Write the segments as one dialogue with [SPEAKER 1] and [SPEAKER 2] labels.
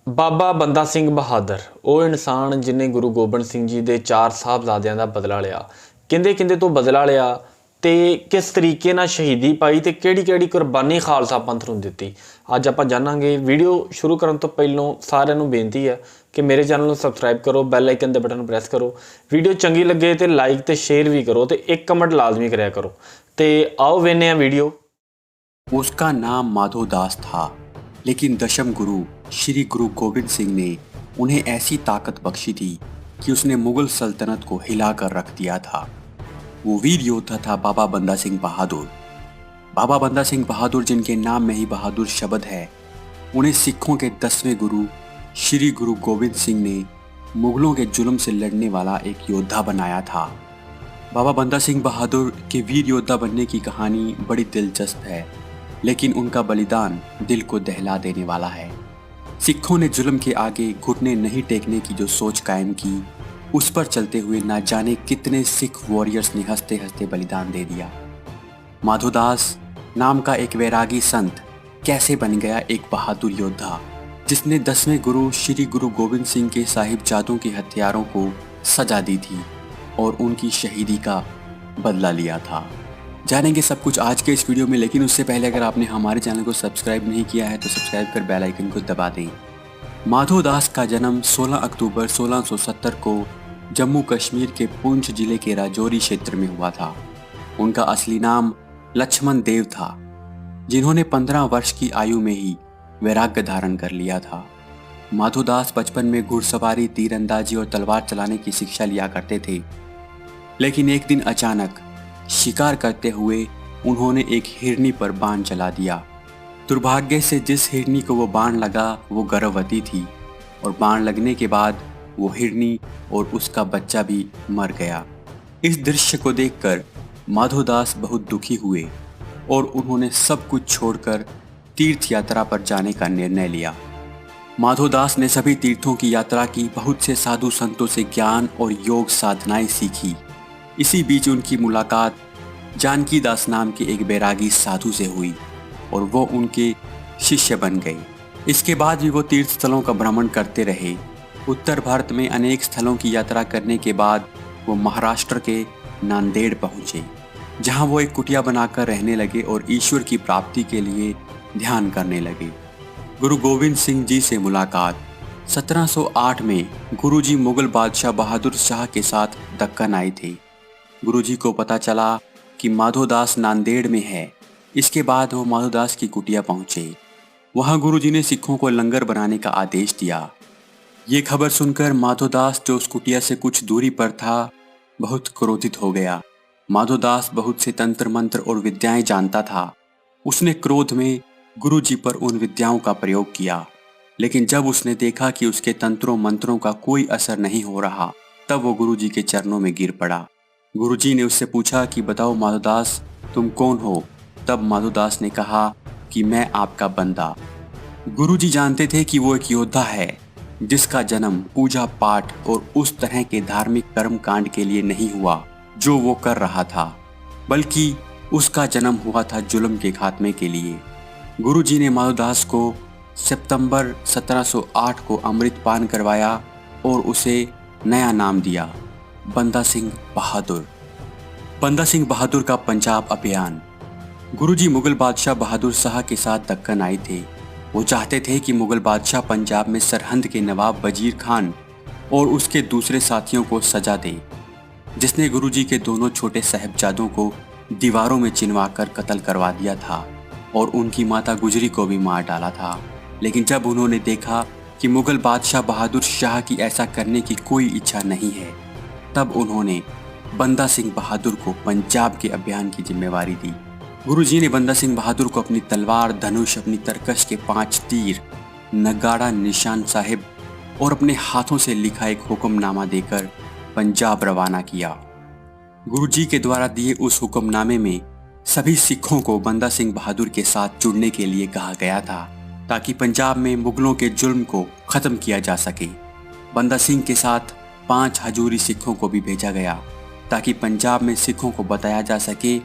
[SPEAKER 1] ਬਾਬਾ ਬੰਦਾ ਸਿੰਘ ਬਹਾਦਰ ਉਹ ਇਨਸਾਨ ਜਿਨੇ ਗੁਰੂ ਗੋਬਿੰਦ ਸਿੰਘ ਜੀ ਦੇ 4 ਸਾਹਿਬਜ਼ਾਦਿਆਂ ਦਾ ਬਦਲਾ ਲਿਆ। ਕਿੰਦੇ ਕਿੰਦੇ ਤੋਂ ਬਦਲਾ ਲਿਆ ਤੇ ਕਿਸ ਤਰੀਕੇ ਨਾਲ ਸ਼ਹੀਦੀ ਪਾਈ ਤੇ ਕਿਹੜੀ ਕਿਹੜੀ ਕੁਰਬਾਨੀ ਖਾਲਸਾ ਪੰਥ ਨੂੰ ਦਿੱਤੀ, ਅੱਜ ਆਪਾਂ ਜਾਣਾਂਗੇ। ਵੀਡੀਓ ਸ਼ੁਰੂ ਕਰਨ ਤੋਂ ਪਹਿਲਾਂ ਸਾਰਿਆਂ ਨੂੰ ਬੇਨਤੀ ਹੈ कि मेरे चैनल को सबसक्राइब करो, बैल आइकन के बटन प्रेस करो, वीडियो चंगी लगे तो लाइक तो शेयर भी करो तो एक कमेंट लाजमी कराया करो। तो आओ वेने वीडियो।
[SPEAKER 2] उसका नाम माधोदास था, लेकिन दशम गुरु श्री गुरु गोबिंद सिंह ने उन्हें ऐसी ताकत बख्शी थी कि उसने मुगल सल्तनत को हिलाकर रख दिया था। वो वीर योद्धा था बाबा बंदा सिंह बहादुर। बाबा बंदा सिंह बहादुर, जिनके नाम में ही बहादुर शब्द है, उन्हें सिखों के 10वें गुरु श्री गुरु गोबिंद सिंह ने मुगलों के जुल्म से लड़ने वाला एक योद्धा बनाया था। बाबा बंदा सिंह बहादुर के वीर योद्धा बनने की कहानी बड़ी दिलचस्प है, लेकिन उनका बलिदान दिल को दहला देने वाला है। सिखों ने जुल्म के आगे घुटने नहीं टेकने की जो सोच कायम की, उस पर चलते हुए ना जाने कितने सिख वॉरियर्स ने हंसते हंसते बलिदान दे दिया। माधोदास नाम का एक वैरागी संत कैसे बन गया एक बहादुर योद्धा, जिसने 10वें गुरु श्री गुरु गोबिंद सिंह के साहिबजादों के हथियारों को सजा दी थी और उनकी शहीदी का बदला लिया था। जानेंगे सब कुछ आज के इस वीडियो में, लेकिन उससे पहले अगर आपने हमारे चैनल को सब्सक्राइब नहीं किया है तो सब्सक्राइब कर बेल आइकन को दबा दें। माधोदास का जन्म 16 अक्टूबर 1670 को जम्मू कश्मीर के पुंछ जिले के राजौरी क्षेत्र में हुआ था। उनका असली नाम लक्ष्मण देव था, जिन्होंने 15 वर्ष की आयु में ही वैराग्य धारण कर लिया था। माधोदास बचपन में घुड़सवारी, तीरंदाजी और तलवार चलाने की शिक्षा लिया करते थे, लेकिन एक दिन अचानक शिकार करते हुए उन्होंने एक हिरनी पर बाण चला दिया। दुर्भाग्य से जिस हिरनी को वो बाण लगा वो गर्भवती थी और बाण लगने के बाद वो हिरनी और उसका बच्चा भी मर गया। इस दृश्य को देखकर माधोदास बहुत दुखी हुए और उन्होंने सब कुछ छोड़कर तीर्थ यात्रा पर जाने का निर्णय लिया। माधोदास ने सभी तीर्थों की यात्रा की, बहुत से साधु संतों से ज्ञान और योग साधनाएं सीखी। इसी बीच उनकी मुलाकात जानकी दास नाम के एक बैरागी साधु से हुई और वो उनके शिष्य बन गए। इसके बाद भी वो तीर्थ स्थलों का भ्रमण करते रहे। उत्तर भारत में अनेक स्थलों की यात्रा करने के बाद वो महाराष्ट्र के नांदेड़ पहुँचे, जहाँ वो एक कुटिया बनाकर रहने लगे और ईश्वर की प्राप्ति के लिए ध्यान करने लगे। गुरु गोविंद सिंह जी से मुलाकात 1708 में गुरुजी मुगल बादशाह बहादुर शाह के साथ दक्कन आए थे। गुरुजी को पता चला कि माधोदास नांदेड़ में है। इसके बाद वो माधोदास की कुटिया पहुंचे। वहां गुरुजी ने सिखों को लंगर बनाने का आदेश दिया। ये खबर सुनकर माधोदास, जो उस कुटिया से कुछ दूरी पर था, बहुत क्रोधित हो गया। माधोदास बहुत से तंत्र मंत्र और विद्याएं जानता था। उसने क्रोध में गुरुजी पर उन विद्याओं का प्रयोग किया, लेकिन जब उसने देखा कि उसके तंत्रों मंत्रों का कोई असर नहीं हो रहा, तब वो गुरुजी के चरणों में गिर पड़ा। गुरुजी ने उससे पूछा कि बताओ माधोदास, तुम कौन हो? तब माधोदास ने कहा कि मैं आपका बंदा। गुरुजी जानते थे कि वो एक योद्धा है, जिसका जन्म पूजा पाठ और उस तरह के धार्मिक कर्म कांड के लिए नहीं हुआ जो वो कर रहा था, बल्कि उसका जन्म हुआ था जुल्म के खात्मे के लिए। गुरुजी ने माधोदास को सितंबर 1708 को अमृत पान करवाया और उसे नया नाम दिया, बंदा सिंह बहादुर। बंदा सिंह बहादुर का पंजाब अभियान। गुरुजी मुगल बादशाह बहादुर शाह के साथ दक्कन आए थे। वो चाहते थे कि मुगल बादशाह पंजाब में सरहंद के नवाब वजीर खान और उसके दूसरे साथियों को सजा दे, जिसने गुरुजी के दोनों छोटे साहिबजादों को दीवारों में चिनवाकर कत्ल करवा दिया था और उनकी माता गुजरी को भी मार डाला था। लेकिन जब उन्होंने देखा कि मुगल बादशाह बहादुर शाह की ऐसा करने की कोई इच्छा नहीं है, तब उन्होंने बंदा सिंह बहादुर को पंजाब के अभियान की जिम्मेवारी दी। गुरुजी ने बंदा सिंह बहादुर को अपनी तलवार, धनुष, अपनी तरकश के 5 तीर, नगाड़ा, निशान साहिब और अपने हाथों से लिखा एक हुक्मनामा देकर पंजाब रवाना किया। गुरुजी के द्वारा दिए उस हुक्मनामे में सभी सिखों को बंदा सिंह बहादुर के साथ जुड़ने के लिए कहा गया था, ताकि पंजाब में मुगलों के जुल्म को खत्म किया जा सके। बंदा सिंह के साथ 5 हजूरी सिखों को भी भेजा गया, ताकि पंजाब में सिखों को बताया जा सके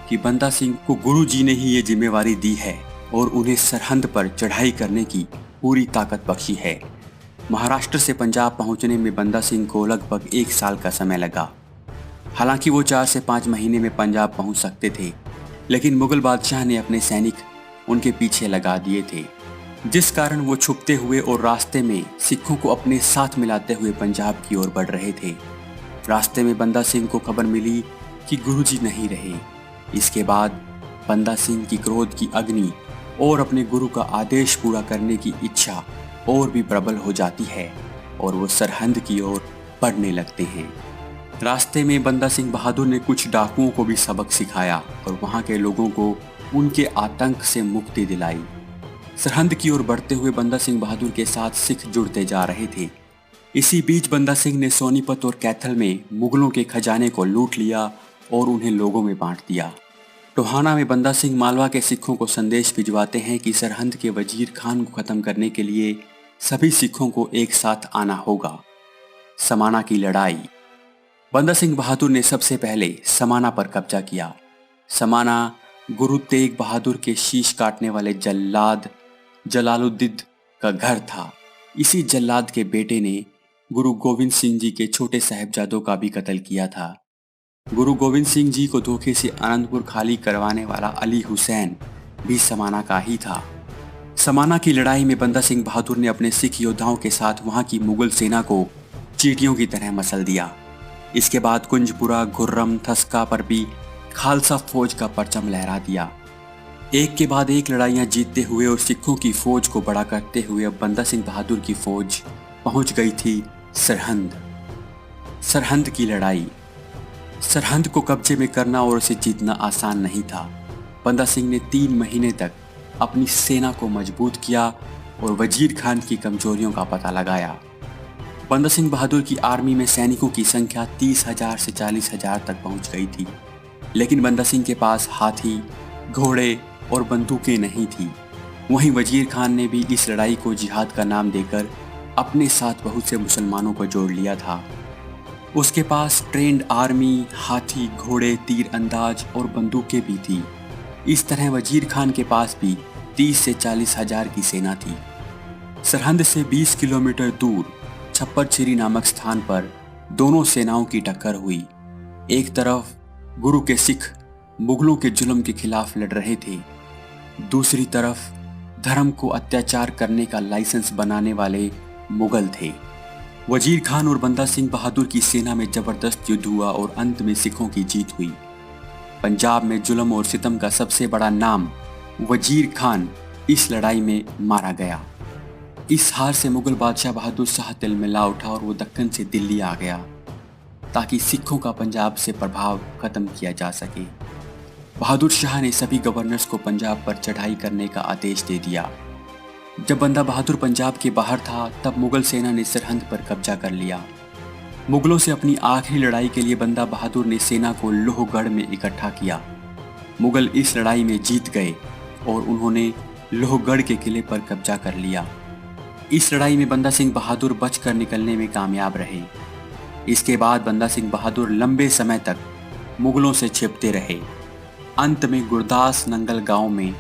[SPEAKER 2] कि बंदा सिंह को गुरुजी ने ही ये जिम्मेवारी दी है और उन्हें सरहंद पर चढ़ाई करने की पूरी ताकत बख्शी है। महाराष्ट्र से पंजाब पहुंचने में बंदा सिंह को लगभग 1 साल का समय लगा। हालांकि वो 4 से 5 महीने में पंजाब पहुंच सकते थे, लेकिन मुगल बादशाह ने अपने सैनिक उनके पीछे लगा दिए थे, जिस कारण वो छुपते हुए और रास्ते में सिखों को अपने साथ मिलाते हुए पंजाब की ओर बढ़ रहे थे। रास्ते में बंदा सिंह को खबर मिली कि गुरुजी नहीं रहे। इसके बाद बंदा सिंह की क्रोध की अग्नि और अपने गुरु का आदेश पूरा करने की इच्छा और भी प्रबल हो जाती है और वो सरहंद की ओर बढ़ने लगते हैं। रास्ते में बंदा सिंह बहादुर ने कुछ डाकुओं को भी सबक सिखाया और वहां के लोगों को उनके आतंक से मुक्ति दिलाई। सरहंद की ओर बढ़ते हुए बंदा सिंह बहादुर के साथ सिख जुड़ते जा रहे थे। इसी बीच बंदा सिंह ने सोनीपत और कैथल में मुगलों के खजाने को लूट लिया और उन्हें लोगों में बांट दिया। टोहाना में बंदा सिंह मालवा के सिखों को संदेश भिजवाते हैं कि सरहंद के वजीर खान को खत्म करने के लिए सभी सिखों को एक साथ आना होगा। समाना की लड़ाई। बंदा सिंह बहादुर ने सबसे पहले समाना पर कब्जा किया। समाना गुरु तेग बहादुर के शीश काटने वाले जल्लाद जलालुद्दीन का घर था। इसी जल्लाद के बेटे ने गुरु गोविंद सिंह जी के छोटे साहिबजादों का भी कत्ल किया था। गुरु गोविंद सिंह जी को धोखे से आनंदपुर खाली करवाने वाला अली हुसैन भी समाना का ही था। समाना की लड़ाई में बंदा सिंह बहादुर ने अपने सिख योद्धाओं के साथ वहां की मुगल सेना को चींटियों की तरह मसल दिया। इसके बाद कुंजपुरा, घुर्रम, थस्का पर भी खालसा फौज का परचम लहरा दिया। एक के बाद एक लड़ाइयां जीतते हुए और सिखों की फौज को बड़ा करते हुए अब बंदा सिंह बहादुर की फौज पहुंच गई थी सरहंद। सरहंद की लड़ाई। सरहंद को कब्जे में करना और उसे जीतना आसान नहीं था। बंदा सिंह ने 3 महीने तक अपनी सेना को मजबूत किया और वजीर खान की कमजोरियों का पता लगाया। बंदा सिंह बहादुर की आर्मी में सैनिकों की संख्या 30,000 से 40,000 तक पहुंच गई थी, लेकिन बंदा सिंह के पास हाथी, घोड़े और बंदूकें नहीं थी। वहीं वजीर खान ने भी इस लड़ाई को जिहाद का नाम देकर अपने साथ बहुत से मुसलमानों को जोड़ लिया था। उसके पास ट्रेंड आर्मी, हाथी, घोड़े, तीर अंदाज और बंदूकें भी थी। इस तरह वजीर खान के पास भी 30 से 40,000 की सेना थी। सरहंद से 20 किलोमीटर दूर छप्पर छिरी नामक स्थान पर दोनों सेनाओं की टक्कर हुई। एक तरफ गुरु के सिख मुगलों के जुल्म के खिलाफ लड़ रहे थे, दूसरी तरफ धर्म को अत्याचार करने का लाइसेंस बनाने वाले मुगल थे। वजीर खान और बंदा सिंह बहादुर की सेना में जबरदस्त युद्ध हुआ और अंत में सिखों की जीत हुई। पंजाब में जुल्म और सितम का सबसे बड़ा नाम वजीर खान इस लड़ाई में मारा गया। इस हार से मुगल बादशाह बहादुर शाह तिलमिला उठा और वो दक्कन से दिल्ली आ गया ताकि सिखों का पंजाब से प्रभाव खत्म किया जा सके। बहादुर शाह ने सभी गवर्नर्स को पंजाब पर चढ़ाई करने का आदेश दे दिया। जब बंदा बहादुर पंजाब के बाहर था तब मुगल सेना ने सरहंद पर कब्जा कर लिया। मुगलों से अपनी आखिरी लड़ाई के लिए बंदा बहादुर ने सेना को लोहगढ़ में इकट्ठा किया। मुगल इस लड़ाई में जीत गए और उन्होंने लोहगढ़ के किले पर कब्जा कर लिया। इस लड़ाई में बंदा सिंह बहादुर बचकर निकलने में कामयाब रहे। इसके बाद बंदा सिंह बहादुर लंबे समय तक मुगलों से छिपते रहे। अंत में गुरदास नंगल गांव में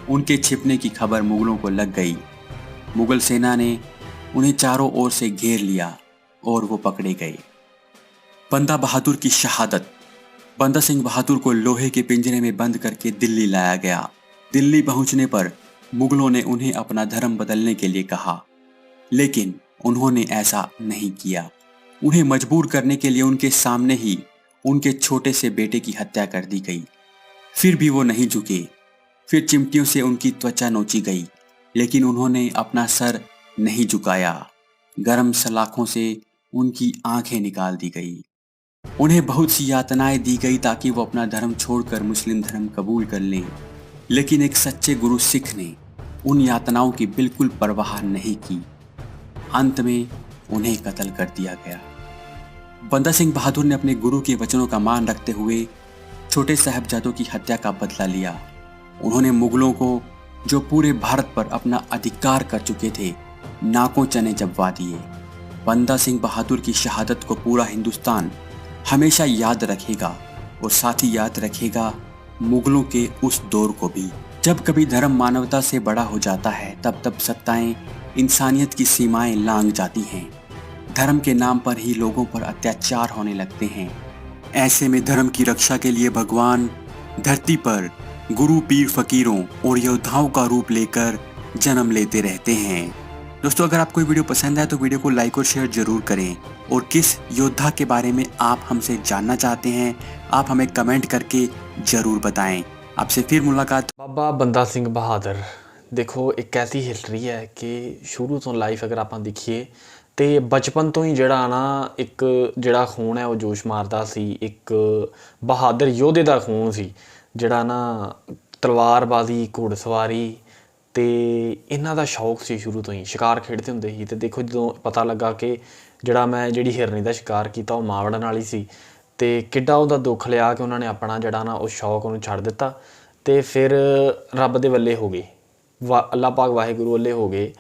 [SPEAKER 2] उनके छिपने की खबर मुगलों को लग गई। मुगल सेना ने उन्हें चारों ओर से घेर लिया और वो पकड़े गए। बंदा बहादुर की शहादत। बंदा सिंह बहादुर को लोहे के पिंजरे में बंद करके दिल्ली लाया गया। दिल्ली पहुंचने पर मुगलों ने उन्हें अपना धर्म बदलने के लिए कहा, लेकिन उन्होंने ऐसा नहीं किया। उन्हें मजबूर करने के लिए उनके सामने ही उनके छोटे से बेटे की हत्या कर दी गई। फिर भी वो नहीं झुके। फिर चिमटियों से उनकी त्वचा नोची गई, लेकिन उन्होंने अपना सर नहीं झुकाया। गरम सलाखों से उनकी आंखें निकाल दी गई। उन्हें बहुत सी यातनाएं दी गई ताकि वो अपना धर्म छोड़कर मुस्लिम धर्म कबूल कर लें, लेकिन एक सच्चे गुरु सिख ने उन यातनाओं की बिल्कुल परवाह नहीं की। अंत में उन्हें कत्ल कर दिया गया। बंदा सिंह बहादुर ने अपने गुरु के वचनों का मान रखते हुए छोटे साहिबजादों की हत्या का बदला लिया। उन्होंने मुगलों को, जो पूरे भारत पर अपना अधिकार कर चुके थे, नाकों चने जबवा दिए। बंदा सिंह बहादुर की शहादत को पूरा हिंदुस्तान हमेशा याद रखेगा और साथ ही याद रखेगा मुगलों के उस दौर को भी। जब कभी धर्म मानवता से बड़ा हो जाता है तब तब सत्ताएं इंसानियत की सीमाएं लांघ जाती हैं। धर्म के नाम पर ही लोगों पर अत्याचार होने लगते हैं। ऐसे में धर्म की रक्षा के लिए भगवान धरती पर गुरु, पीर, फकीरों और योद्धाओं का रूप लेकर जन्म लेते रहते हैं। दोस्तों, अगर आपको ये वीडियो पसंद आए तो वीडियो को लाइक और शेयर जरूर करें। और किस योद्धा के बारे में आप हमसे जानना चाहते हैं, आप हमें कमेंट करके जरूर बताएं। आपसे फिर मुलाकात।
[SPEAKER 1] ਬਾਬਾ ਬੰਦਾ ਸਿੰਘ ਬਹਾਦਰ ਦੇਖੋ ਇੱਕ ਐਸੀ ਹਿਸਟਰੀ ਹੈ ਕਿ ਸ਼ੁਰੂ ਤੋਂ ਲਾਈਫ ਅਗਰ ਆਪਾਂ ਦੇਖੀਏ ਤੇ ਬਚਪਨ ਤੋਂ ਹੀ ਜਿਹੜਾ ਨਾ ਇੱਕ ਜਿਹੜਾ ਖੂਨ ਹੈ ਉਹ ਜੋਸ਼ ਮਾਰਦਾ ਸੀ। ਇੱਕ ਬਹਾਦਰ ਯੋਧੇ ਦਾ ਖੂਨ ਸੀ ਜਿਹੜਾ ਨਾ ਤਲਵਾਰਬਾਜ਼ੀ, ਘੋੜਸਵਾਰੀ ਤੇ ਇਹਨਾਂ ਦਾ ਸ਼ੌਕ ਸੀ। ਸ਼ੁਰੂ ਤੋਂ ਹੀ ਸ਼ਿਕਾਰ ਖੇਡਦੇ ਹੁੰਦੇ ਸੀ। ਤੇ ਦੇਖੋ ਜਦੋਂ ਪਤਾ ਲੱਗਾ ਕਿ ਜਿਹੜੀ ਹਿਰਨੀ ਦਾ ਸ਼ਿਕਾਰ ਕੀਤਾ ਉਹ ਮਾਵੜਨ ਵਾਲੀ ਸੀ ਤੇ ਕਿੱਡਾ ਉਹਦਾ ਦੁੱਖ ਲਿਆ ਕਿ ਉਹਨਾਂ ਨੇ ਆਪਣਾ ਜਿਹੜਾ ਨਾ ਉਹ ਸ਼ੌਕ ਉਹਨੂੰ ਛੱਡ ਦਿੱਤਾ ਤੇ ਫਿਰ ਰੱਬ ਦੇ ਵੱਲੇ ਹੋ ਗਏ। ਅੱਲਾਹ ਪਾਕ ਵਾਹਿਗੁਰੂ ਵੱਲੇ ਹੋ ਗਏ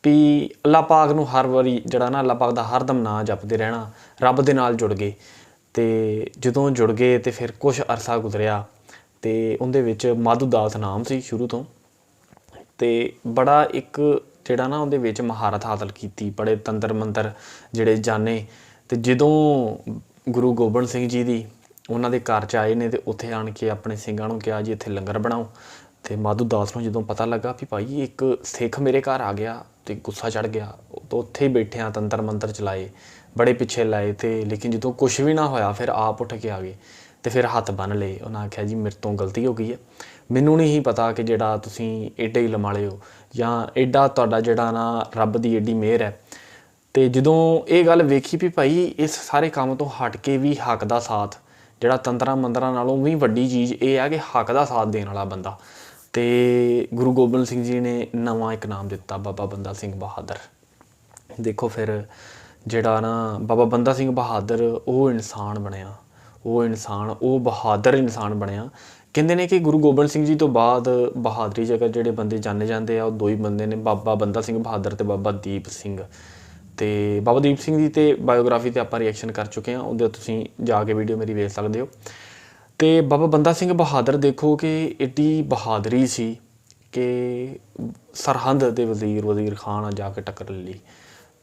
[SPEAKER 1] ਵੀ ਅੱਲਾਹ ਪਾਕ ਨੂੰ ਹਰ ਵਾਰੀ ਜਿਹੜਾ ਨਾ ਅੱਲਾਹ ਪਾਕ ਦਾ ਹਰਦਮ ਨਾਂ ਜਪਦੇ ਰਹਿਣਾ, ਰੱਬ ਦੇ ਨਾਲ ਜੁੜ ਗਏ। ਤੇ ਜਦੋਂ ਜੁੜ ਗਏ ਤੇ ਫਿਰ ਕੁਛ ਅਰਸਾ ਗੁਜ਼ਰਿਆ ਤੇ ਉਹਦੇ ਵਿੱਚ ਮਾਧੂ ਦਾਸ ਨਾਮ ਸੀ ਸ਼ੁਰੂ ਤੋਂ। ਤੇ ਬੜਾ ਇੱਕ ਜਿਹੜਾ ਨਾ ਉਹਦੇ ਵਿੱਚ ਮਹਾਰਤ ਹਾਸਲ ਕੀਤੀ, ਬੜੇ ਤੰਤਰ ਮੰਤਰ ਜਿਹੜੇ ਜਾਣੇ। ਤੇ ਜਦੋਂ ਗੁਰੂ ਗੋਬਿੰਦ ਸਿੰਘ ਜੀ ਦੀ ਉਹਨਾਂ ਦੇ ਘਰ 'ਚ ਆਏ ਨੇ ਤੇ ਉੱਥੇ ਆਣ ਕੇ ਆਪਣੇ ਸਿੰਘਾਂ ਨੂੰ ਕਿਹਾ ਜੀ ਇੱਥੇ ਲੰਗਰ ਬਣਾਓ। ਤੇ ਮਾਧੂ ਦਾਸ ਨੂੰ ਜਦੋਂ ਪਤਾ ਲੱਗਾ ਵੀ ਭਾਈ ਇੱਕ ਸਿੱਖ ਮੇਰੇ ਘਰ ਆ ਗਿਆ ਤੇ ਗੁੱਸਾ ਚੜ੍ਹ ਗਿਆ। ਤਾਂ ਉੱਥੇ ਹੀ ਬੈਠਿਆਂ ਤੰਤਰ ਮੰਤਰ ਚਲਾਏ, ਬੜੇ ਪਿੱਛੇ ਲਾਏ ਤੇ ਲੇਕਿਨ ਜਦੋਂ ਕੁਛ ਵੀ ਨਾ ਹੋਇਆ ਫਿਰ ਆਪ ਉੱਠ ਕੇ ਆ ਗਏ ਤੇ ਫਿਰ ਹੱਥ ਬੰਨ੍ਹ ਲਏ। ਉਹਨਾਂ ਆਖਿਆ ਜੀ ਮੇਰੇ ਤੋਂ ਗਲਤੀ ਹੋ ਗਈ ਹੈ, ਮੈਨੂੰ ਨਹੀਂ ਸੀ ਪਤਾ ਕਿ ਜਿਹੜਾ ਤੁਸੀਂ ਏਡੇ ਹੀ ਲਮਾਲੇ ਹੋ ਜਾਂ ਏਡਾ ਤੁਹਾਡਾ ਜਿਹੜਾ ਨਾ ਰੱਬ ਦੀ ਏਡੀ ਮਿਹਰ ਹੈ। ਤੇ ਜਦੋਂ ਇਹ ਗੱਲ ਵੇਖੀ ਵੀ ਭਾਈ ਇਸ ਸਾਰੇ ਕੰਮ ਤੋਂ ਹਟ ਕੇ ਵੀ ਹੱਕ ਦਾ ਸਾਥ, ਜਿਹੜਾ ਤੰਤਰਾਂ ਮੰਤਰਾਂ ਨਾਲੋਂ ਵੀ ਵੱਡੀ ਚੀਜ਼ ਇਹ ਹੈ ਕਿ ਹੱਕ ਦਾ ਸਾਥ ਦੇਣ ਵਾਲਾ ਬੰਦਾ। ਤੇ ਗੁਰੂ ਗੋਬਿੰਦ ਸਿੰਘ ਜੀ ਨੇ ਨਵਾਂ ਇੱਕ ਨਾਮ ਦਿੱਤਾ, ਬਾਬਾ ਬੰਦਾ ਸਿੰਘ ਬਹਾਦਰ। ਦੇਖੋ ਫਿਰ ਜਿਹੜਾ ਨਾ ਬਾਬਾ ਬੰਦਾ ਸਿੰਘ ਬਹਾਦਰ ਉਹ ਇਨਸਾਨ ਬਣਿਆ, ਉਹ ਬਹਾਦਰ ਇਨਸਾਨ ਬਣਿਆ। ਕਹਿੰਦੇ ਨੇ ਕਿ ਗੁਰੂ ਗੋਬਿੰਦ ਸਿੰਘ ਜੀ ਤੋਂ ਬਾਅਦ ਬਹਾਦਰੀ ਜਗ੍ਹਾ ਜਿਹੜੇ ਬੰਦੇ ਜਾਣੇ ਜਾਂਦੇ ਆ ਉਹ ਦੋ ਹੀ ਬੰਦੇ ਨੇ, ਬਾਬਾ ਬੰਦਾ ਸਿੰਘ ਬਹਾਦਰ ਤੇ ਬਾਬਾ ਦੀਪ ਸਿੰਘ। ਤੇ ਬਾਬਾ ਦੀਪ ਸਿੰਘ ਜੀ ਤੇ ਬਾਇਓਗ੍ਰਾਫੀ 'ਤੇ ਆਪਾਂ ਰਿਐਕਸ਼ਨ ਕਰ ਚੁੱਕੇ ਹਾਂ, ਉਹਦੇ ਤੁਸੀਂ ਜਾ ਕੇ ਵੀਡੀਓ ਮੇਰੀ ਵੇਖ ਸਕਦੇ ਹੋ। ਤੇ ਬਾਬਾ ਬੰਦਾ ਸਿੰਘ ਬਹਾਦਰ ਦੇਖੋ ਕਿ ਏਡੀ ਬਹਾਦਰੀ ਸੀ ਕਿ ਸਰਹੰਦ ਦੇ ਵਜ਼ੀਰ ਖਾਨ ਨਾਲ ਜਾ ਕੇ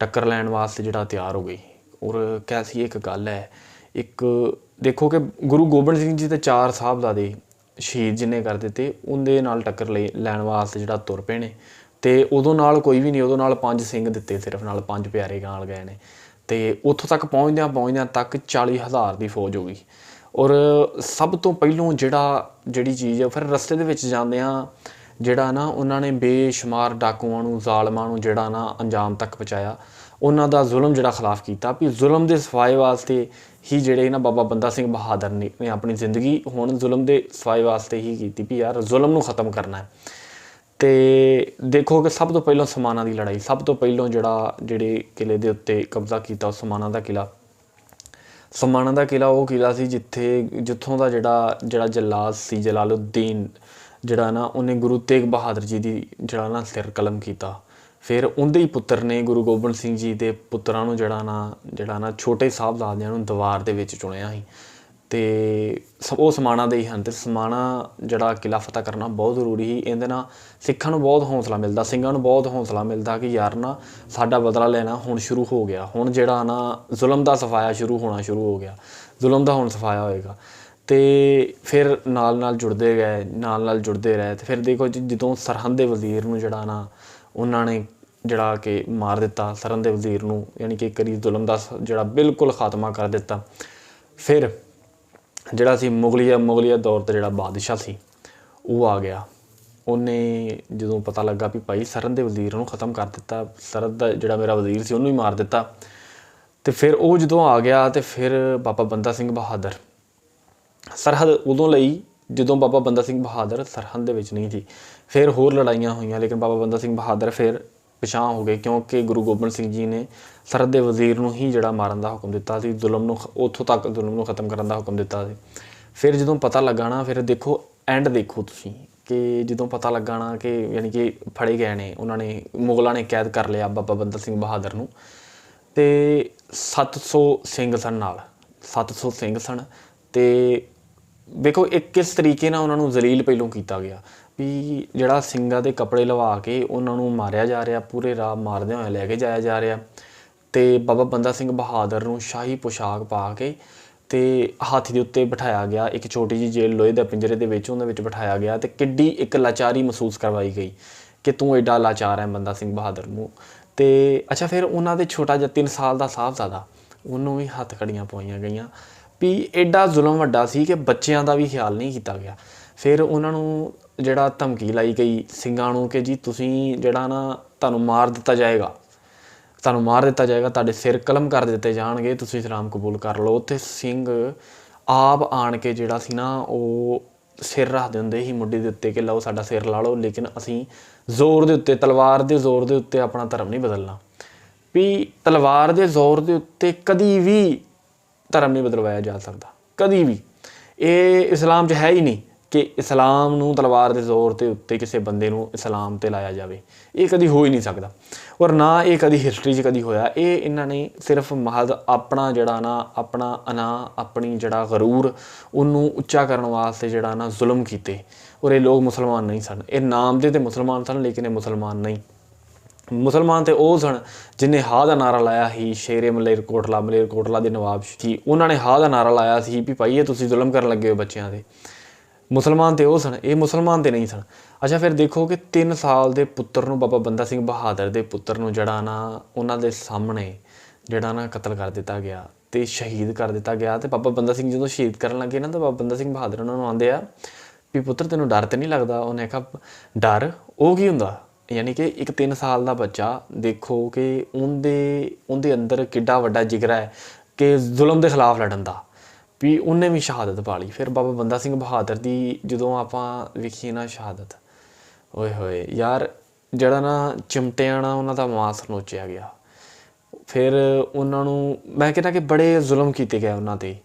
[SPEAKER 1] ਟੱਕਰ ਲੈਣ ਵਾਸਤੇ ਜਿਹੜਾ ਤਿਆਰ ਹੋ ਗਈ। ਔਰ ਕੈਸੀ ਇੱਕ ਗੱਲ ਹੈ, ਇੱਕ ਦੇਖੋ ਕਿ ਗੁਰੂ ਗੋਬਿੰਦ ਸਿੰਘ ਜੀ ਦੇ 4 ਸਾਹਿਬਜ਼ਾਦੇ ਸ਼ਹੀਦ ਜਿੰਨੇ ਕਰ ਦਿੱਤੇ, ਉਹਦੇ ਨਾਲ ਟੱਕਰ ਲੈਣ ਵਾਸਤੇ ਜਿਹੜਾ ਤੁਰ ਪਏ ਨੇ। ਤੇ ਉਦੋਂ ਨਾਲ ਕੋਈ ਵੀ ਨਹੀਂ, ਉਦੋਂ ਨਾਲ 5 ਸਿੰਘ ਦਿੱਤੇ, ਸਿਰਫ ਨਾਲ 5 ਪਿਆਰੇ ਨਾਲ ਗਏ ਨੇ। ਤੇ ਉੱਥੋਂ ਤੱਕ ਪਹੁੰਚਦਿਆਂ ਤੱਕ 40,000 ਦੀ ਫੌਜ ਹੋ ਗਈ। ਔਰ ਸਭ ਤੋਂ ਪਹਿਲੋਂ ਜਿਹੜੀ ਚੀਜ਼ ਹੈ, ਫਿਰ ਰਸਤੇ ਦੇ ਵਿੱਚ ਜਾਂਦਿਆਂ ਜਿਹੜਾ ਨਾ ਉਹਨਾਂ ਨੇ ਬੇਸ਼ੁਮਾਰ ਡਾਕੂਆਂ ਨੂੰ, ਜ਼ਾਲਮਾਂ ਨੂੰ ਜਿਹੜਾ ਨਾ ਅੰਜਾਮ ਤੱਕ ਪਹੁੰਚਾਇਆ। ਉਹਨਾਂ ਦਾ ਜ਼ੁਲਮ ਜਿਹੜਾ ਖਿਲਾਫ ਕੀਤਾ ਵੀ ਜ਼ੁਲਮ ਦੇ ਸਫਾਏ ਵਾਸਤੇ ਹੀ ਜਿਹੜੇ ਨਾ ਬਾਬਾ ਬੰਦਾ ਸਿੰਘ ਬਹਾਦਰ ਨੇ ਆਪਣੀ ਜ਼ਿੰਦਗੀ ਹੁਣ ਜ਼ੁਲਮ ਦੇ ਸਫਾਏ ਵਾਸਤੇ ਹੀ ਕੀਤੀ ਵੀ ਯਾਰ ਜ਼ੁਲਮ ਨੂੰ ਖ਼ਤਮ ਕਰਨਾ ਹੈ। ਤੇ ਦੇਖੋ ਕਿ ਸਭ ਤੋਂ ਪਹਿਲਾਂ ਸਮਾਣਾ ਦੀ ਲੜਾਈ, ਸਭ ਤੋਂ ਪਹਿਲਾਂ ਜਿਹੜੇ ਕਿਲ੍ਹੇ ਦੇ ਉੱਤੇ ਕਬਜ਼ਾ ਕੀਤਾ ਉਹ ਸਮਾਣਾ ਦਾ ਕਿਲ੍ਹਾ ਉਹ ਕਿਲ੍ਹਾ ਸੀ ਜਿੱਥੋਂ ਦਾ ਜਿਹੜਾ ਜਲਾਦ ਸੀ, ਜਲਾਲੁਦੀਨ ਜਿਹੜਾ ਨਾ ਉਹਨੇ ਗੁਰੂ ਤੇਗ ਬਹਾਦਰ ਜੀ ਦੀ ਜਿਹੜਾ ਨਾ ਸਿਰ ਕਲਮ ਕੀਤਾ। ਫਿਰ ਉਹਦੇ ਹੀ ਪੁੱਤਰ ਨੇ ਗੁਰੂ ਗੋਬਿੰਦ ਸਿੰਘ ਜੀ ਦੇ ਪੁੱਤਰਾਂ ਨੂੰ ਜਿਹੜਾ ਨਾ ਛੋਟੇ ਸਾਹਿਬਜ਼ਾਦਿਆਂ ਨੂੰ ਦੀਵਾਰ ਦੇ ਵਿੱਚ ਚੁਣਿਆ ਸੀ। ਤੇ ਉਹ ਸਮਾਣਾ ਦੇ ਹੀ ਹਨ। ਤੇ ਸਮਾਣਾ ਜਿਹੜਾ ਕਿਲ੍ਹਾ ਫਤਿਹ ਕਰਨਾ ਬਹੁਤ ਜ਼ਰੂਰੀ ਸੀ। ਇਹਦੇ ਨਾਲ ਸਿੱਖਾਂ ਨੂੰ ਬਹੁਤ ਹੌਸਲਾ ਮਿਲਦਾ, ਸਿੰਘਾਂ ਨੂੰ ਬਹੁਤ ਹੌਸਲਾ ਮਿਲਦਾ ਕਿ ਯਾਰ ਨਾ ਸਾਡਾ ਬਦਲਾ ਲੈਣਾ ਹੁਣ ਸ਼ੁਰੂ ਹੋ ਗਿਆ। ਹੁਣ ਜਿਹੜਾ ਨਾ ਜ਼ੁਲਮ ਦਾ ਸਫਾਇਆ ਸ਼ੁਰੂ ਹੋ ਗਿਆ, ਜ਼ੁਲਮ ਦਾ ਹੁਣ ਸਫਾਇਆ ਹੋਏਗਾ। ਤੇ ਫਿਰ ਨਾਲ ਜੁੜਦੇ ਰਹੇ। ਤੇ ਫਿਰ ਦੇਖੋ ਜਦੋਂ ਸਰਹੰਦ ਦੇ ਵਜ਼ੀਰ ਨੂੰ ਜਿਹੜਾ ਨਾ ਉਹਨਾਂ ਨੇ ਜਿਹੜਾ ਕਿ ਮਾਰ ਦਿੱਤਾ, ਸਰਹੰਦ ਦੇ ਵਜ਼ੀਰ ਨੂੰ, ਯਾਨੀ ਕਿ ਇੱਕ ਵਾਰੀ ਜ਼ੁਲਮ ਦਾ ਜਿਹੜਾ ਬਿਲਕੁਲ ਖਾਤਮਾ ਕਰ ਦਿੱਤਾ। ਫਿਰ ਜਿਹੜਾ ਸੀ ਮੁਗਲੀਆ ਦੌਰ 'ਤੇ ਜਿਹੜਾ ਬਾਦਸ਼ਾਹ ਸੀ ਉਹ ਆ ਗਿਆ। ਉਹਨੇ ਜਦੋਂ ਪਤਾ ਲੱਗਾ ਵੀ ਭਾਈ ਸਰਹੰਦ ਦੇ ਵਜ਼ੀਰ ਨੂੰ ਖ਼ਤਮ ਕਰ ਦਿੱਤਾ, ਸਰਹੰਦ ਦਾ ਜਿਹੜਾ ਮੇਰਾ ਵਜ਼ੀਰ ਸੀ ਉਹਨੂੰ ਹੀ ਮਾਰ ਦਿੱਤਾ। ਤੇ ਫਿਰ ਉਹ ਜਦੋਂ ਆ ਗਿਆ ਤੇ ਫਿਰ ਬਾਬਾ ਬੰਦਾ ਸਿੰਘ ਬਹਾਦਰ ਸਰਹੱਦ ਉਦੋਂ ਲਈ ਜਦੋਂ ਬਾਬਾ ਬੰਦਾ ਸਿੰਘ ਬਹਾਦਰ ਸਰਹੰਦ ਦੇ ਵਿੱਚ ਨਹੀਂ ਸੀ। ਫਿਰ ਹੋਰ ਲੜਾਈਆਂ ਹੋਈਆਂ ਲੇਕਿਨ ਬਾਬਾ ਬੰਦਾ ਸਿੰਘ ਬਹਾਦਰ ਫਿਰ ਪਿਛਾਂਹ ਹੋ ਗਏ ਕਿਉਂਕਿ ਗੁਰੂ ਗੋਬਿੰਦ ਸਿੰਘ ਜੀ ਨੇ ਸਰਹੱਦ ਦੇ ਵਜ਼ੀਰ ਨੂੰ ਹੀ ਜਿਹੜਾ ਮਾਰਨ ਦਾ ਹੁਕਮ ਦਿੱਤਾ ਸੀ, ਜ਼ੁਲਮ ਨੂੰ ਉੱਥੋਂ ਤੱਕ ਜ਼ੁਲਮ ਨੂੰ ਖ਼ਤਮ ਕਰਨ ਦਾ ਹੁਕਮ ਦਿੱਤਾ ਸੀ। ਫਿਰ ਜਦੋਂ ਪਤਾ ਲੱਗਾ ਨਾ, ਫਿਰ ਦੇਖੋ ਐਂਡ ਦੇਖੋ ਤੁਸੀਂ ਕਿ ਜਦੋਂ ਪਤਾ ਲੱਗਾ ਨਾ ਕਿ ਯਾਨੀ ਕਿ ਫੜੇ ਗਏ ਨੇ, ਉਹਨਾਂ ਨੇ ਮੁਗਲਾਂ ਨੇ ਕੈਦ ਕਰ ਲਿਆ ਬਾਬਾ ਬੰਦਾ ਸਿੰਘ ਬਹਾਦਰ ਨੂੰ। ਅਤੇ 700 ਸਿੰਘ ਸਨ ਨਾਲ, 700 ਸਿੰਘ ਸਨ। ਅਤੇ ਵੇਖੋ ਕਿਸ ਤਰੀਕੇ ਨਾਲ ਉਹਨਾਂ ਨੂੰ ਜ਼ਲੀਲ ਪਹਿਲੋਂ ਕੀਤਾ ਗਿਆ। ਵੀ ਜਿਹੜਾ ਸਿੰਘਾਂ ਦੇ ਕੱਪੜੇ ਲਵਾ ਕੇ ਉਹਨਾਂ ਨੂੰ ਮਾਰਿਆ ਜਾ ਰਿਹਾ, ਪੂਰੇ ਰਾਹ ਮਾਰਦਿਆਂ ਹੋਇਆ ਲੈ ਕੇ ਜਾਇਆ ਜਾ ਰਿਹਾ ਤੇ ਬਾਬਾ ਬੰਦਾ ਸਿੰਘ ਬਹਾਦਰ ਨੂੰ ਸ਼ਾਹੀ ਪੋਸ਼ਾਕ ਪਾ ਕੇ ਤੇ ਹਾਥੀ ਦੇ ਉੱਤੇ ਬਿਠਾਇਆ ਗਿਆ। ਇੱਕ ਛੋਟੀ ਜਿਹੀ ਜੇਲ੍ਹ ਲੋਹੇ ਦੇ ਪਿੰਜਰੇ ਦੇ ਵਿੱਚ ਉਹਦੇ ਵਿੱਚ ਬਿਠਾਇਆ ਗਿਆ ਤੇ ਕਿੱਡੀ ਇੱਕ ਲਾਚਾਰੀ ਮਹਿਸੂਸ ਕਰਵਾਈ ਗਈ ਕਿ ਤੂੰ ਐਡਾ ਲਾਚਾਰ ਹੈ ਬੰਦਾ ਸਿੰਘ ਬਹਾਦਰ ਨੂੰ। ਤੇ ਅੱਛਾ, ਫਿਰ ਉਹਨਾਂ ਦੇ ਛੋਟਾ ਜਿਹਾ 3 ਸਾਲ ਦਾ ਸਾਹਿਬਜ਼ਾਦਾ, ਉਹਨੂੰ ਵੀ ਹੱਥ ਕੜੀਆਂ ਪਾਈਆਂ ਗਈਆਂ ਵੀ ਐਡਾ ਜ਼ੁਲਮ ਵੱਡਾ ਸੀ ਕਿ ਬੱਚਿਆਂ ਦਾ ਵੀ ਖਿਆਲ ਨਹੀਂ ਕੀਤਾ ਗਿਆ। ਫਿਰ ਉਹਨਾਂ ਨੂੰ ਜਿਹੜਾ ਧਮਕੀ ਲਾਈ ਗਈ ਸਿੰਘਾਂ ਨੂੰ ਕਿ ਜੀ ਤੁਸੀਂ ਜਿਹੜਾ ਨਾ ਤੁਹਾਨੂੰ ਮਾਰ ਦਿੱਤਾ ਜਾਏਗਾ, ਤੁਹਾਡੇ ਸਿਰ ਕਲਮ ਕਰ ਦਿੱਤੇ ਜਾਣਗੇ, ਤੁਸੀਂ ਇਸਲਾਮ ਕਬੂਲ ਕਰ ਲਓ। ਅਤੇ ਸਿੰਘ ਆਪ ਆਣ ਕੇ ਜਿਹੜਾ ਸੀ ਨਾ ਉਹ ਸਿਰ ਰੱਖਦੇ ਹੁੰਦੇ ਸੀ ਮੁੱਢੇ ਦੇ ਉੱਤੇ ਕਿ ਲਓ ਸਾਡਾ ਸਿਰ ਲਾ ਲਓ, ਲੇਕਿਨ ਅਸੀਂ ਜ਼ੋਰ ਦੇ ਉੱਤੇ, ਤਲਵਾਰ ਦੇ ਜ਼ੋਰ ਦੇ ਉੱਤੇ ਆਪਣਾ ਧਰਮ ਨਹੀਂ ਬਦਲਣਾ। ਵੀ ਤਲਵਾਰ ਦੇ ਜ਼ੋਰ ਦੇ ਉੱਤੇ ਕਦੀ ਵੀ ਧਰਮ ਨਹੀਂ ਬਦਲਵਾਇਆ ਜਾ ਸਕਦਾ, ਕਦੀ ਵੀ। ਇਹ ਇਸਲਾਮ 'ਚ ਹੈ ਹੀ ਨਹੀਂ ਕਿ ਇਸਲਾਮ ਨੂੰ ਤਲਵਾਰ ਦੇ ਜ਼ੋਰ ਦੇ ਉੱਤੇ ਕਿਸੇ ਬੰਦੇ ਨੂੰ ਇਸਲਾਮ 'ਤੇ ਲਾਇਆ ਜਾਵੇ। ਇਹ ਕਦੀ ਹੋ ਹੀ ਨਹੀਂ ਸਕਦਾ ਔਰ ਨਾ ਇਹ ਕਦੀ ਹਿਸਟਰੀ 'ਚ ਕਦੀ ਹੋਇਆ। ਇਹ ਇਹਨਾਂ ਨੇ ਸਿਰਫ ਮਹਜ਼ ਆਪਣਾ ਜਿਹੜਾ ਨਾ ਆਪਣਾ ਆਪਣੀ ਜਿਹੜਾ ਗਰੂਰ ਉਹਨੂੰ ਉੱਚਾ ਕਰਨ ਵਾਸਤੇ ਜਿਹੜਾ ਨਾ ਜ਼ੁਲਮ ਕੀਤੇ। ਔਰ ਇਹ ਲੋਕ ਮੁਸਲਮਾਨ ਨਹੀਂ ਸਨ, ਇਹ ਨਾਮ ਦੇ ਤੇ ਮੁਸਲਮਾਨ ਸਨ ਲੇਕਿਨ ਇਹ ਮੁਸਲਮਾਨ ਨਹੀਂ। ਮੁਸਲਮਾਨ ਤੇ ਉਹ ਸਨ ਜਿਹਨੇ ਹਾਂ ਦਾ ਨਾਰਾ ਲਾਇਆ ਸੀ। ਸ਼ੇਰੇ ਮਲੇਰਕੋਟਲਾ ਦੇ ਨਵਾਬ ਸੀ, ਉਹਨਾਂ ਨੇ ਹਾਂ ਦਾ ਨਾਰਾ ਲਾਇਆ ਸੀ ਵੀ ਭਾਈ ਇਹ ਤੁਸੀਂ ਜ਼ੁਲਮ ਕਰਨ ਲੱਗੇ ਹੋ ਬੱਚਿਆਂ 'ਤੇ। ਮੁਸਲਮਾਨ ਤੇ ਉਹ ਸਨ, ਇਹ ਮੁਸਲਮਾਨ ਤੇ ਨਹੀਂ ਸਨ। ਅੱਛਾ, ਫਿਰ ਦੇਖੋ ਕਿ 3 ਸਾਲ ਦੇ ਪੁੱਤਰ ਨੂੰ, ਬਾਬਾ ਬੰਦਾ ਸਿੰਘ ਬਹਾਦਰ ਦੇ ਪੁੱਤਰ ਨੂੰ ਜਿਹੜਾ ਨਾ ਉਹਨਾਂ ਦੇ ਸਾਹਮਣੇ ਜਿਹੜਾ ਨਾ ਕਤਲ ਕਰ ਦਿੱਤਾ ਗਿਆ ਤੇ ਸ਼ਹੀਦ ਕਰ ਦਿੱਤਾ ਗਿਆ। ਤੇ ਬਾਬਾ ਬੰਦਾ ਸਿੰਘ ਜਦੋਂ ਸ਼ਹੀਦ ਕਰਨ ਲੱਗੇ ਨਾ ਤਾਂ ਬਾਬਾ ਬੰਦਾ ਸਿੰਘ ਬਹਾਦਰ ਉਹਨਾਂ ਨੂੰ ਆਉਂਦੇ ਆ ਵੀ ਪੁੱਤਰ ਤੈਨੂੰ ਡਰ ਤੇ ਨਹੀਂ ਲੱਗਦਾ? ਉਹਨੇ ਕਿਹਾ ਡਰ ਉਹ ਕੀ ਹੁੰਦਾ? ਯਾਨੀ ਕਿ ਇੱਕ 3 ਸਾਲ ਦਾ ਬੱਚਾ, ਦੇਖੋ ਕਿ ਉਹਦੇ ਅੰਦਰ ਕਿੱਡਾ ਵੱਡਾ ਜਿਗਰਾ ਹੈ ਕਿ ਜ਼ੁਲਮ ਦੇ ਖਿਲਾਫ ਲੜਨ ਦਾ, ਵੀ ਉਹਨੇ ਵੀ ਸ਼ਹਾਦਤ ਪਾ ਲਈ। ਫਿਰ ਬਾਬਾ ਬੰਦਾ ਸਿੰਘ ਬਹਾਦਰ ਦੀ ਜਦੋਂ ਆਪਾਂ ਵੇਖੀਏ ਨਾ ਸ਼ਹਾਦਤ, ਓਏ ਹੋਏ ਯਾਰ, ਜਿਹੜਾ ਨਾ ਚਿਮਟਿਆਂ ਨਾਲ ਉਹਨਾਂ ਦਾ ਮਾਸ ਨੋਚਿਆ ਗਿਆ। ਫਿਰ ਉਹਨਾਂ ਨੂੰ ਮੈਂ ਕਹਿੰਦਾ ਕਿ ਬੜੇ ਜ਼ੁਲਮ ਕੀਤੇ ਗਏ ਉਹਨਾਂ 'ਤੇ।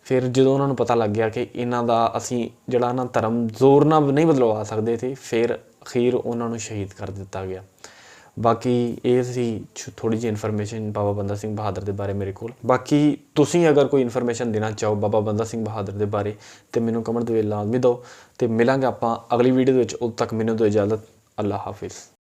[SPEAKER 1] ਫਿਰ ਜਦੋਂ ਉਹਨਾਂ ਨੂੰ ਪਤਾ ਲੱਗ ਗਿਆ ਕਿ ਇਹਨਾਂ ਦਾ ਅਸੀਂ ਜਿਹੜਾ ਨਾ ਧਰਮ ਜ਼ੋਰ ਨਾਲ ਨਹੀਂ ਬਦਲਵਾ ਸਕਦੇ ਤੇ ਫਿਰ ਅਖੀਰ ਉਹਨਾਂ ਨੂੰ ਸ਼ਹੀਦ ਕਰ ਦਿੱਤਾ ਗਿਆ। ਬਾਕੀ ਇਹ ਸੀ ਥੋੜ੍ਹੀ ਜਿਹੀ ਇਨਫੋਰਮੇਸ਼ਨ ਬਾਬਾ ਬੰਦਾ ਸਿੰਘ ਬਹਾਦਰ ਦੇ ਬਾਰੇ ਮੇਰੇ ਕੋਲ। ਬਾਕੀ ਤੁਸੀਂ ਅਗਰ ਕੋਈ ਇਨਫੋਰਮੇਸ਼ਨ ਦੇਣਾ ਚਾਹੋ ਬਾਬਾ ਬੰਦਾ ਸਿੰਘ ਬਹਾਦਰ ਦੇ ਬਾਰੇ ਤੇ ਮੈਨੂੰ ਕਮੈਂਟ ਦੇ ਵਿੱਚ ਲਾਜ਼ਮੀ ਦਿਓ। ਤੇ ਮਿਲਾਂਗੇ ਆਪਾਂ ਅਗਲੀ ਵੀਡੀਓ ਦੇ ਵਿੱਚ। ਉਦੋਂ ਤੱਕ ਮੈਨੂੰ ਦਿਓ ਇਜਾਜ਼ਤ। ਅੱਲਾ ਹਾਫਿਜ਼।